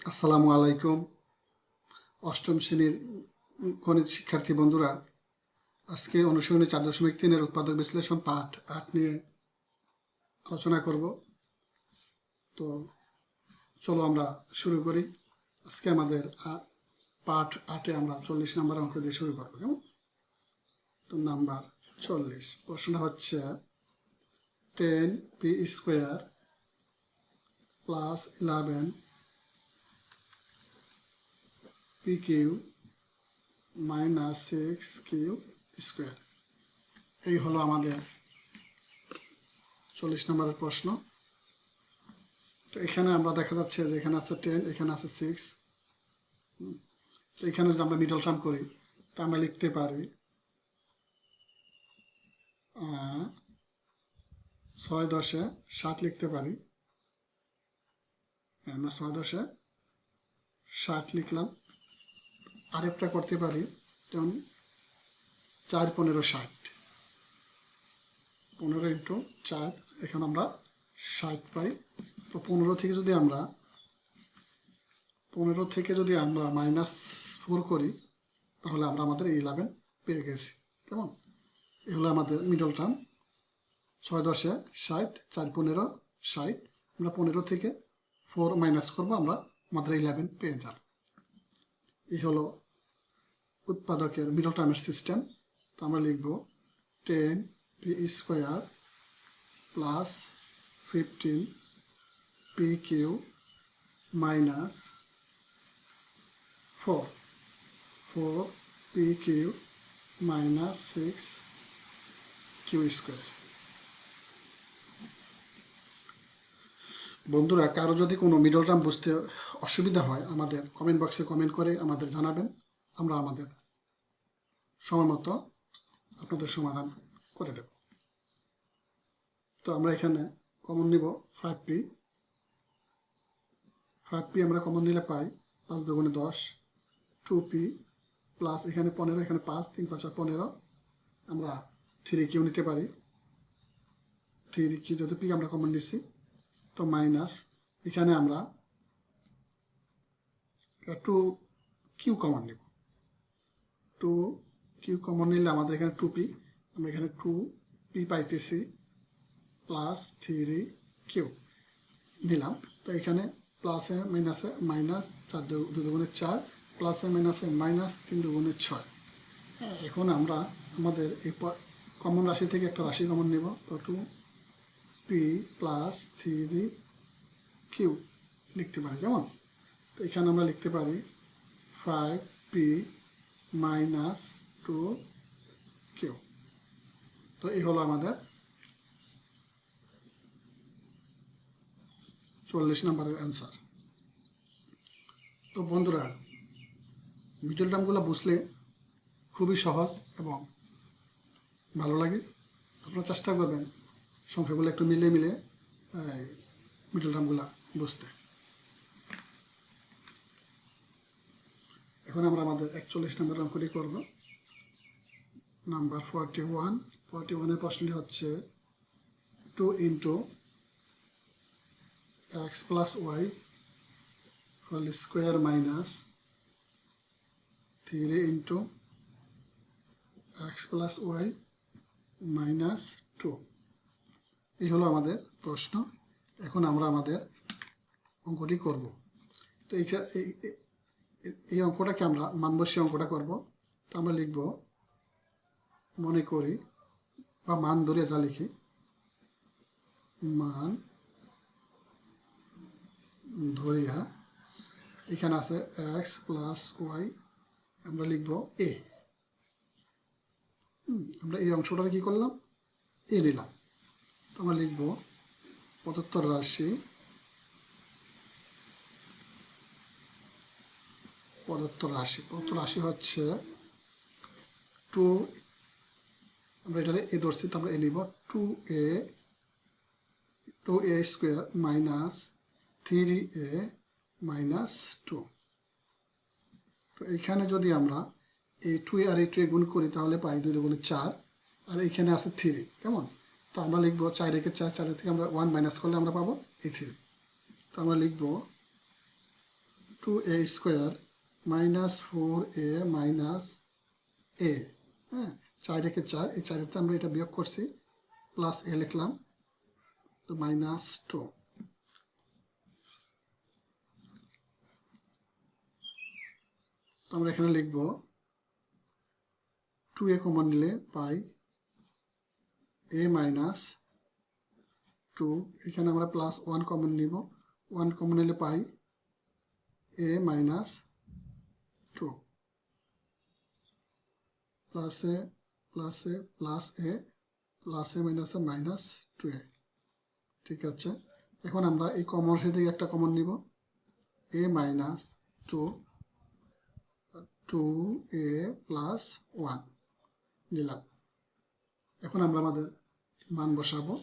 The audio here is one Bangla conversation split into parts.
আসসালামু আলাইকুম। অষ্টম শ্রেণীর গণিত শিক্ষার্থী বন্ধুরা, আজকে অনুশীলনী 4.3 উৎপাদক বিশ্লেষণ পাঠ 8 নিয়ে আলোচনা করব। তো চলো আমরা শুরু করি। আজকে আমাদের পাঠ 8-এ আমরা 40 নম্বর অঙ্ক দিয়ে শুরু করবো। কেমন? তো নাম্বার 40, প্রশ্নটা হচ্ছে 10p² plus 11pq minus 6q square, এই হলো আমাদের 40 নম্বরের প্রশ্ন। তো এখানে আমরা দেখা যাচ্ছে যে এখানে আছে 10, এখানে আছে 6। তো এখানে যদি আমরা মিডল টার্ম করি তা আমরা লিখতে পারি 6 10 60 লিখতে পারি। আমরা 6 10 60 লিখলাম। আরেকটা করতে পারি, যেমন 4 15 60, 15 ইন্টু 4, এখানে আমরা 60 পাই। তো 15 থেকে যদি আমরা -4 করি তাহলে আমরা আমাদের 11 পেয়ে গেছি। কেমন? এই হলো আমাদের মিডল টার্ম। 6 10 60, 4 15 60, আমরা 15 থেকে 4 মাইনাস করবো, আমরা আমাদের 11 পেয়ে যাব। এই হলো উৎপাদকের মিডল টার্মের সিস্টেম। তো আমরা লিখব 10p² plus 15pq minus 4pq minus 6q square. বন্ধুরা, কারো যদি কোনো মিডল টার্ম বুঝতে অসুবিধা হয় আমাদের কমেন্ট বক্সে কমেন্ট করে আমাদের জানাবেন, আমরা আমাদের সময় মতো আপনাদের সমাধান করে দেব। তো আমরা এখানে কমন নিব 5p আমরা কমন নিলে পাই 5 দুগুণে 10, 2p প্লাস এখানে 15, এখানে 5, 3 5 15, আমরা 3q নিতে পারি। 3q যেহেতু p আমরা কমন নিচ্ছি, তো মাইনাস এখানে আমরা 2q কমন নিব। 2q কমন নিলে আমাদের এখানে 2p, আমরা এখানে 2p পাইতেছি প্লাস 3q নিলাম। তো এখানে প্লাসে মাইনাসে মাইনাস, 4 2 দুগুণে 4, প্লাসে মাইনাসে মাইনাস, 3 দুগুণে 6। এখন আমরা আমাদের এই কমন রাশি থেকে একটা রাশি কমন নেব। তো 2p প্লাস 3q লিখতে পারি। কেমন? তো এখানে আমরা লিখতে পারি 5p মাইনাস 2q। তো এই হলো আমাদের 40 নম্বরের অ্যান্সার। তো বন্ধুরা, মিডল টার্মগুলো বুঝলে খুবই সহজ এবং ভালো লাগে। আপনারা চেষ্টা করবেন সংখ্যাগুলো একটু মিলিয়ে মিডল টার্মগুলো বুঝতে। এখন আমরা আমাদের 41 নম্বর অঙ্কটি করব। নাম্বার 41-এর প্রশ্নটি হচ্ছে 2 into x plus y whole square minus 3 into x plus y minus 2, এই হলো আমাদের প্রশ্ন। এখন আমরা আমাদের অঙ্কটি করব। তো এই অঙ্কটাকে আমরা মানবসী অঙ্কটা করব। তো আমরা লিখব, মনে করি বা মান ধরে যা লিখি, মান ধরিয়া এখানে আছে x প্লাস y, আমরা লিখব a। আমরা এই অংশটা কি করলাম? এ নিলাম। তো আমরা লিখব প্রদত্ত রাশি হচ্ছে 2, আমরা এটা এ ধরছি, তো আমরা এ নিব 2a square minus 3a minus 2। তো এইখানে যদি আমরা এই 2a আর এই 2a গুণ করি তাহলে পাই 2 দুগুণে 4, আর এইখানে আছে 3। কেমন? তো আমরা লিখব 4 একে 4, 4 থেকে আমরা 1 মাইনাস করলে আমরা পাবো এই 3। তো আমরা লিখব 2a square minus 4a minus a, হ্যাঁ 4 একে 4, এই 4 আমরা এটা বিয়োগ করছি, প্লাস a লিখলাম, তো মাইনাস 2। তো আমরা এখানে লিখব 2a কমন নিলে পাই a মাইনাস 2, এখানে আমরা প্লাস 1 কমন নিব, 1 কমন নিলে পাই a minus 2, plus a plus a plus a plus a minus a minus 2a। ঠিক আছে, এখন আমরা এই কমন থেকে একটা কমন নিব, a মাইনাস 2a প্লাস 1 নিলাম। এখন আমরা আমাদের মান বসাবো,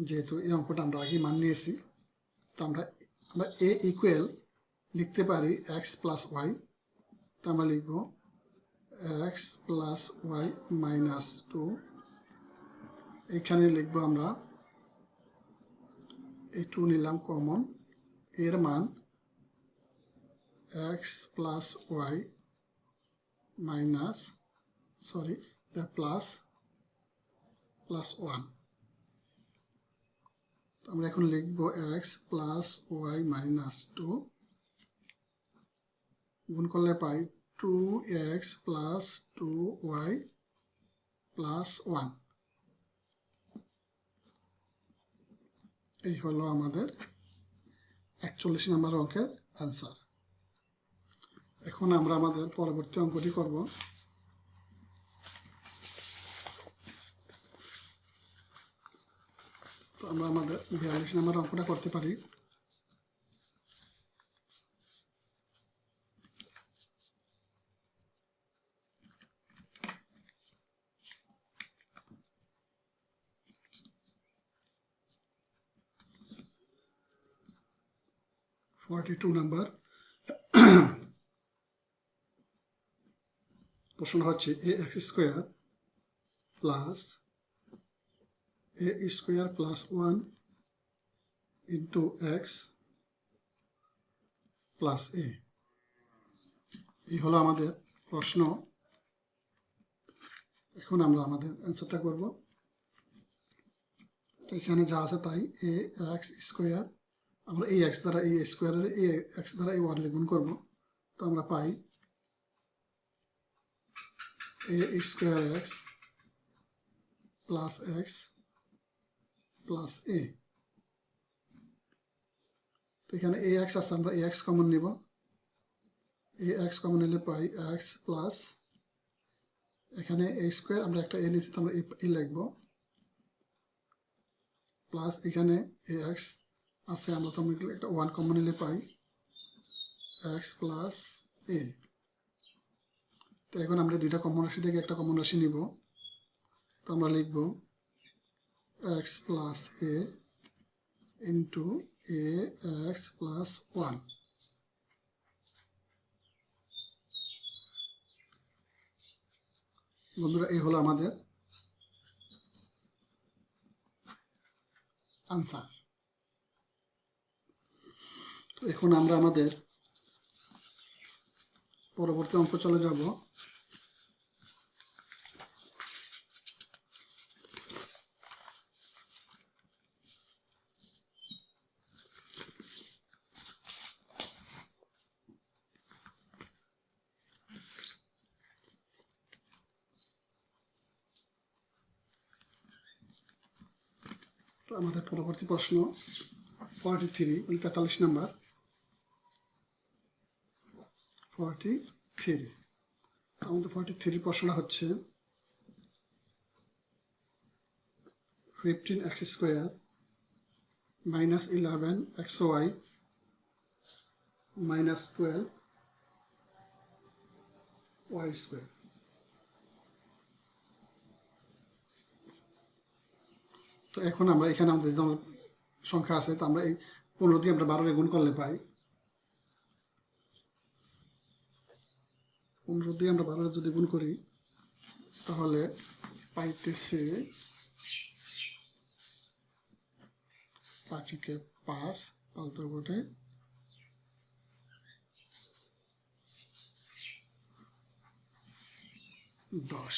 যেহেতু এই অঙ্কটা আমরা আগে মান নিয়েছি, তো আমরা a ইকুয়াল লিখতে পারি x প্লাস y, তো আমরা লিখব x প্লাস y মাইনাস 2, এখানে লিখব আমরা এই 2 নিলাম কমন, এর মান x plus y minus plus 1। আমরা এখন লিখব x প্লাস y মাইনাস 2, গুণ করলে পাই 2x প্লাস 2y প্লাস 1। এই হলো আমাদের 41 নম্বর অঙ্কের অ্যান্সার। এখন আমরা আমাদের পরবর্তী অঙ্কটি করব। তো আমরা আমাদের 42 নম্বর অঙ্কটা করতে পারি। নাম্বার প্রশ্ন হচ্ছে ax square plus a square plus 1 into x plus a, এই হলো আমাদের প্রশ্ন। এখন আমরা আমাদের অ্যান্সারটা করব। এখানে যা আছে তাই ax স্কোয়ার, আমরা এই x দ্বারা এই স্কোয়ারের এই x দ্বারা এই 1 গুণ করব, তো আমরা পাই a square x plus x plus a। তো এখানে ax আছে, আমরা ax কমন নিব, ax কমন নিলে পাই x প্লাস, এখানে a স্কোয়ার আমরা একটা a নিচ্ছি, তো আমরা a লিখব, প্লাস এখানে ax আছে, আমরা তো একটা 1 কমন নিলে পাই x প্লাস a। তো এখন আমরা দুইটা কমন রাশি থেকে একটা কমন রাশি নিব, তো আমরা লিখব x plus a into ax plus 1। বন্ধুরা, এই হলো আমাদের আনসার। তো এখন আমরা আমাদের পরবর্তী অঙ্ক চলে যাব। তো আমাদের পরবর্তী প্রশ্ন 43, 43 নাম্বার 43। আমাদের 43 প্রশ্নটা হচ্ছে 15x square minus 11xy minus 12y square. তো এখন আমরা এখানে আমাদের যে সংখ্যা আছে, তো আমরা এই 15 দিয়ে আমরা 12 গুণ করলে পাই, 15 দিয়ে আমরা 12 যদি গুণ করি তাহলে পাইতেছে 5 × 5 5 * 10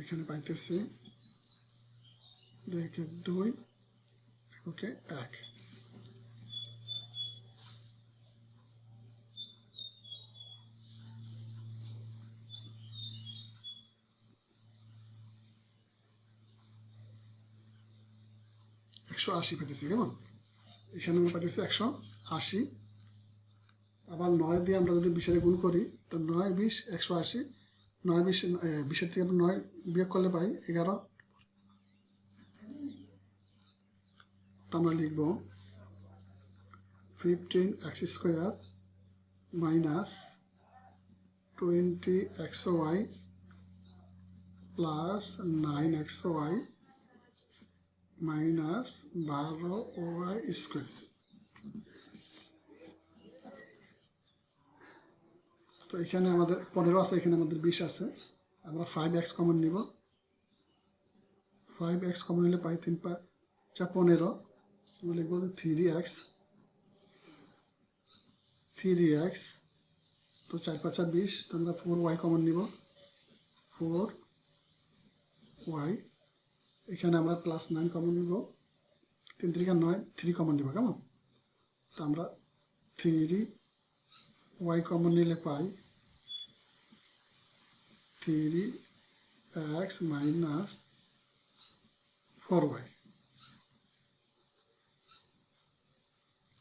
এখানে পাইতেছি 2 * 2 ওকে 1 180 পেতেছি কেমন এখানে আমরা পাইতেছি 180 আবার 9 দিয়ে আমরা যদি 20 এর গুণ করি তো 9 20 180 9 20 20 থেকে আমরা 9 বিয়োগ করলে পাই 11 তো আমরা লিখব 15x² minus 20xy plus 9xy minus 12y²। তো এখানে আমাদের 15 আছে এখানে আমাদের 20 আছে আমরা 5x কমন নিব 5x কমন নিলে পাই 3 * 5 = 15 আমরা লিখব 3x তো 4 * 5 = 20 তো আমরা 4y কমন নিব 4y এখানে আমরা +9 কমন নিব 3 × 9 3 কমন নিব কেমন তো আমরা 3y কমন নিলে পাই 3x minus 4y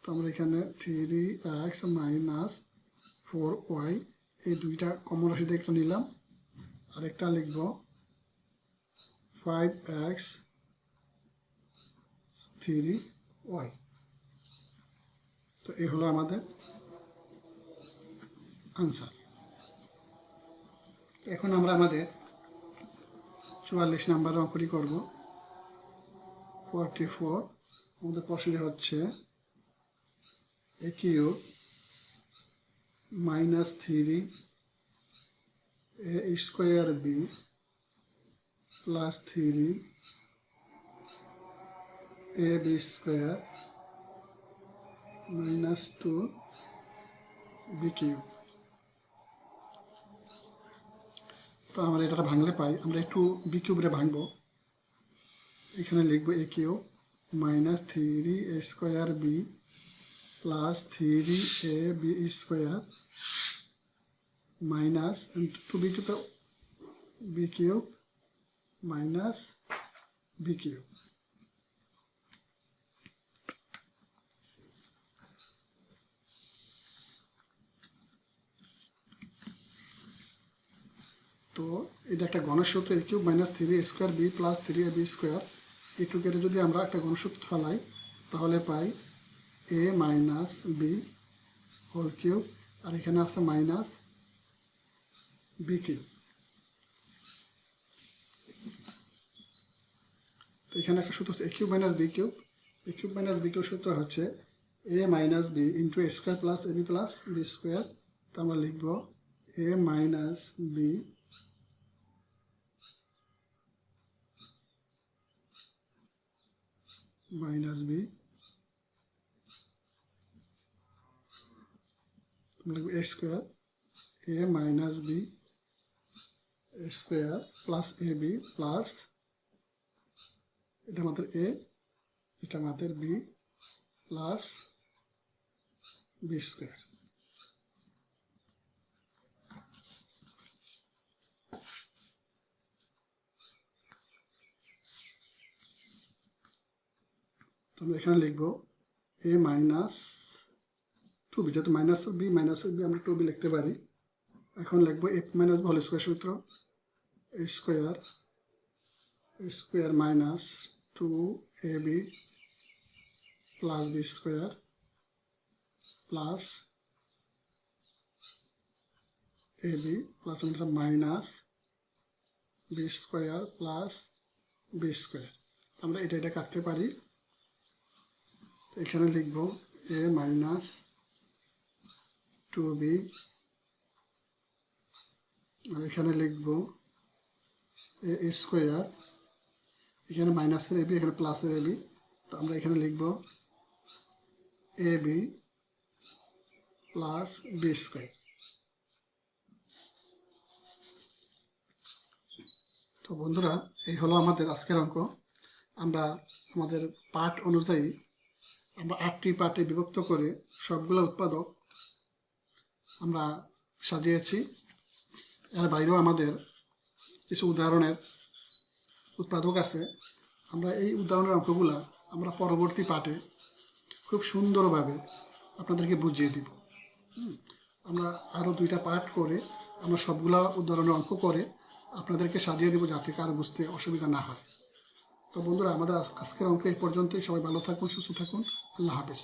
তো আমরা এখানে 3x minus 4y এই দুইটা কমন রাশি থেকে একটা নিলাম আরেকটা লিখব 5x 3y তো এই হলো আমাদের आंसर এখন আমরা আমাদের 44 নাম্বার অঙ্কটি করব 44 আমাদের প্রশ্নটি হচ্ছে a cube minus 3 a square b plus 3 ab square minus 2 b cube তো আমরা এটা ভাঙলে পাই আমরা একটু বি কিউবরে ভাঙবো এখানে লিখব a cube minus 3a² b plus 3ab square minus 2b cube b cube minus b cube তো এটা একটা গণসূত্র a cube minus 3a² b plus 3ab square এই টুকের যদি আমরা একটা গণসূত্র ফেলাই তাহলে পাই a minus b whole cube আর এখানে আছে মাইনাস b কিউব তো এখানে একটা সূত্র আছে a cube minus b cube a cube minus b cube সূত্র হচ্ছে a minus b into a square plus ab plus b square তো আমরা লিখব a minus b minus b a square a minus b a square plus ab plus এটা আমাদের a এটা আমাদের b plus b square তো আমরা এখানে লিখব a minus 2b যেহেতু মাইনাস বি মাইনাস বি আমরা 2b লিখতে পারি এখন লিখব a minus b whole square সূত্র a square minus 2ab plus b square plus ab plus minus b square plus b square আমরা এটা কাটতে পারি এখানে লিখব a minus 2b আর এখানে লিখব a square এখানে মাইনাসের ab এখানে প্লাসের ab তো তো আমরা এখানে লিখব ab প্লাস বি স্কোয়ার। তো বন্ধুরা, এই হলো আমাদের আজকের অঙ্ক। আমরা আমাদের পার্ট অনুযায়ী আমরা 8টি পার্টে বিভক্ত করে সবগুলো উৎপাদক আমরা সাজিয়েছি। এর বাইরেও আমাদের কিছু উদাহরণের উৎপাদক আছে। আমরা এই উদাহরণের অঙ্কগুলা আমরা পরবর্তী পার্টে খুব সুন্দরভাবে আপনাদেরকে বুঝিয়ে দিব। আমরা আরও 2টা পার্ট করে আমরা সবগুলা উদাহরণের অঙ্ক করে আপনাদেরকে সাজিয়ে দেব, যাতে কারো বুঝতে অসুবিধা না হয়। তো বন্ধুরা, আমাদের আজকের অঙ্ক এই পর্যন্তই। সবাই ভালো থাকুন, সুস্থ থাকুন। আল্লাহ হাফেজ।